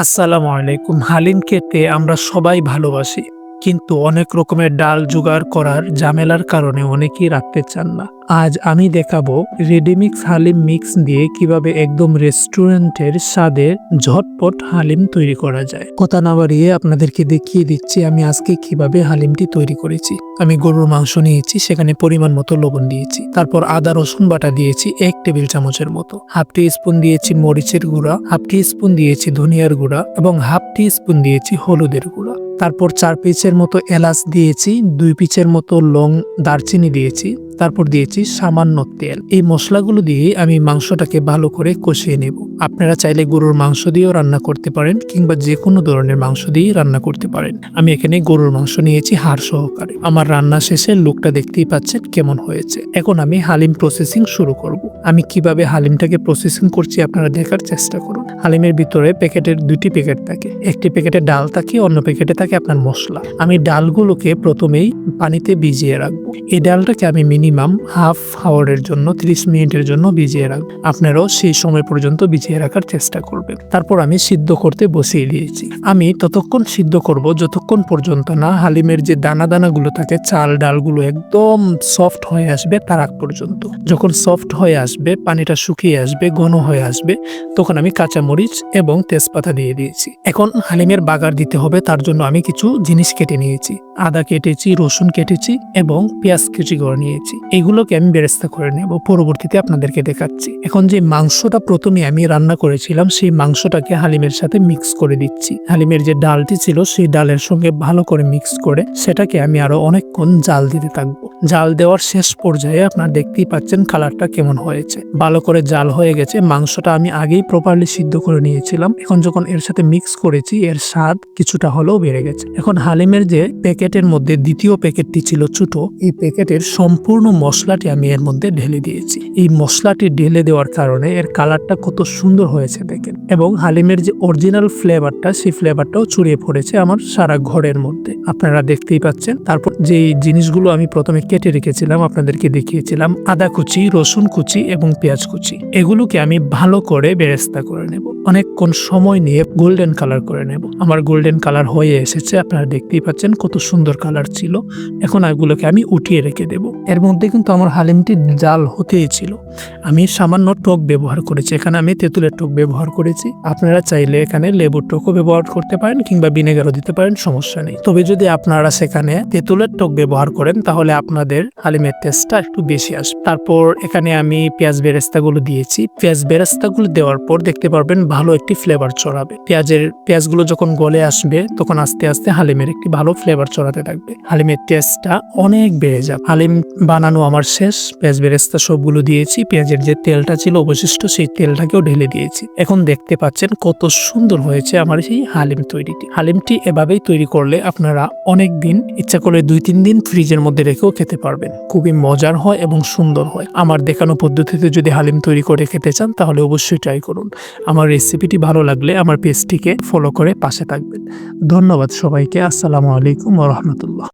আসসালামু আলাইকুম। হালিম খেতে আমরা সবাই ভালোবাসি। কিন্তু অনেক রকমের ডাল জোগাড় করার ঝামেলার কারণে অনেকেই রাখতে চান না। আজ আমি দেখাবো রেডিমিক্স হালিম মিক্স দিয়ে কিভাবে একদম রেস্টুরেন্টের স্বাদের ঝটপট হালিম তৈরি করা যায়। কথা না বাড়িয়ে আপনাদেরকে দেখিয়ে দিচ্ছি আমি আজকে কিভাবে হালিমটি তৈরি করেছি। আমি গরুর মাংস নিয়েছি, সেখানে পরিমাণ মতো লবণ দিয়েছি। তারপর আদা রসুন বাটা দিয়েছি 1 টেবিল চামচের মতো। হাফ টি স্পুন দিয়েছি মরিচের গুঁড়া, হাফ টি স্পুন দিয়েছি ধনিয়ার গুঁড়া এবং হাফ টি স্পুন দিয়েছি হলুদের গুঁড়া। তারপর 4 পিসের মতো এলাচ দিয়েছি, 2 পিসের মতো লং দারচিনি দিয়েছি। তারপর দিয়েছি সামান্য তেল। এই মশলাগুলো দিয়ে আমি মাংসটাকে ভালো করে কষিয়ে নেব। আপনারা চাইলে গরুর মাংস দিয়েও রান্না করতে পারেন কিংবা যে কোনো ধরনের মাংস দিয়েই রান্না করতে পারেন। আমি এখানে গরুর মাংস নিয়েছি হাড় সহকারে। আমার রান্না শেষে লুকটা দেখতেই পাচ্ছেন কেমন হয়েছে। এখন আমি হালিম প্রসেসিং শুরু করব। আমি কিভাবে হালিমটাকে প্রসেসিং করছি আপনারা দেখার চেষ্টা করুন। হালিমের ভিতরে প্যাকেটের 2টি প্যাকেট থাকে। একটি প্যাকেটে ডাল থাকে, অন্য প্যাকেটে থাকে আপনার মশলা। আমি ডালগুলোকে প্রথমেই পানিতে ভিজিয়ে রাখবো। এই ডালটাকে আমি মিনিমাম হাফ আওয়ারের জন্য 30 মিনিটের জন্য ভিজিয়ে রাখবো। আপনারাও সেই সময় পর্যন্ত ভিজিয়ে রাখার চেষ্টা করবেন। তারপর আমি সিদ্ধ করতে বসিয়ে দিয়েছি। আমি ততক্ষণ সিদ্ধ করব যতক্ষণ পর্যন্ত না হালিমের যে দানা দানাগুলো থাকে, চাল ডালগুলো একদম সফট হয়ে আসবে তার আগ পর্যন্ত। যখন সফট হয়ে আসবে, পানিটা শুকিয়ে আসবে, ঘন হয়ে আসবে, তখন আমি কাঁচামরিচ এবং তেজপাতা দিয়ে দিয়েছি। এখন হালিমের বাগার দিতে হবে, তার জন্য আমি কিছু জিনিস কেটে নিয়েছি। আদা কেটেছি, রসুন কেটেছি এবং পেঁয়াজ কুচি করে নিয়েছি। এগুলোকে আমি বেরেস্তা করে নেব, পরবর্তীতে আপনাদেরকে দেখাচ্ছি। এখন যে মাংসটা প্রথমে আমি রান্না করেছিলাম সেই মাংসটাকে হালিমের সাথে মিক্স করে দিচ্ছি। হালিমের যে ডালটি ছিল সেই ডালের সঙ্গে ভালো করে মিক্স করে সেটাকে আমি আরো অনেকক্ষণ জাল দিতে থাকবো। জাল দেওয়ার শেষ পর্যায়ে আপনারা দেখতেই পাচ্ছেন কালারটা কেমন হয়েছে। ভালো করে জাল হয়ে গেছে। মাংসটা আমি আগেই প্রপারলি সিদ্ধ করে নিয়েছিলাম। এখন যখন এর সাথে মিক্স করেছি এর স্বাদ কিছুটা হলেও বেড়ে গেছে। এখন হালিমের যে প্যাকেটের মধ্যে দ্বিতীয় প্যাকেটটি ছিল ছোট, এই প্যাকেটের সম্পূর্ণ মশলাটি আমি এর মধ্যে ঢেলে দিয়েছি। এই মশলাটি ঢেলে দেওয়ার কারণে এর কালারটা কত সুন্দর হয়েছে দেখেন, এবং হালিমের যে অরিজিনাল ফ্লেভারটা সেই ফ্লেভারটাও ছড়িয়ে পড়েছে আমার সারা ঘরের মধ্যে। আপনারা দেখতেই পাচ্ছেন। তারপর যে জিনিসগুলো আমি প্রথমে কেটে রেখেছিলাম আপনাদেরকে দেখিয়েছিলাম, আদা কুচি, রসুন কুচি এবং পেঁয়াজ কুচি, এগুলোকে আমি ভালো করে বেরেস্তা করে নেব। অনেকক্ষণ সময় নিয়ে গোল্ডেন কালার করে নেব। আমার গোল্ডেন কালার হয়ে এসেছে, আপনারা দেখতেই পাচ্ছেন কত সুন্দর কালার ছিল। এখন এগুলোকে আমি উঠিয়ে রেখে দেব। এর মধ্যে কিন্তু আমার হালিমটি জাল হতেই ছিল। আমি সামান্য টক ব্যবহার করেছি। এখানে আমি তেঁতুলের টক ব্যবহার করেছি। আপনারা চাইলে এখানে লেবুর টকও ব্যবহার করতে পারেন কিংবা ভিনেগারও দিতে পারেন, সমস্যা নেই। তবে যদি আপনারা সেখানে তেঁতুলের টক ব্যবহার করেন তাহলে আপনাদের হালিমের টেস্টটা একটু বেশি আসবে। তারপর এখানে আমি পেঁয়াজ বেরেস্তাগুলো দিয়েছি। পেঁয়াজ বেরেস্তাগুলো দেওয়ার পর দেখতে পারবেন ভালো একটি ফ্লেভার ছড়াবে। পেঁয়াজগুলো যখন গলে আসবে তখন আস্তে আস্তে হালিমের একটি ভালো ফ্লেভার ছড়াতে থাকবে। হালিমের টেস্টটা অনেক বেড়ে যাবে। হালিম বানানো আমার শেষ। পেঁয়াজ বেরেস্তা সবগুলো দিয়েছি। পেঁয়াজের যে তেলটা ছিল অবশিষ্ট সেই তেলটাকেও ঢেলে দিয়েছি। এখন দেখতে পাচ্ছেন কত সুন্দর হয়েছে আমার সেই হালিম তৈরিটি। হালিমটি এভাবেই তৈরি করলে আপনারা অনেক দিন, ইচ্ছা করলে 2-3 দিন ফ্রিজের মধ্যে রেখেও খেতে পারবেন। খুবই মজার হয় এবং সুন্দর হয়। আমার দেখানো পদ্ধতিতে যদি হালিম তৈরি করে খেতে চান তাহলে অবশ্যই ট্রাই করুন। আমার রেসিপিটি ভালো লাগলে আমার পেজটিকে ফলো করে পাশে থাকবেন। ধন্যবাদ সবাইকে। আসসালামু আলাইকুম ওয়া রাহমাতুল্লাহ।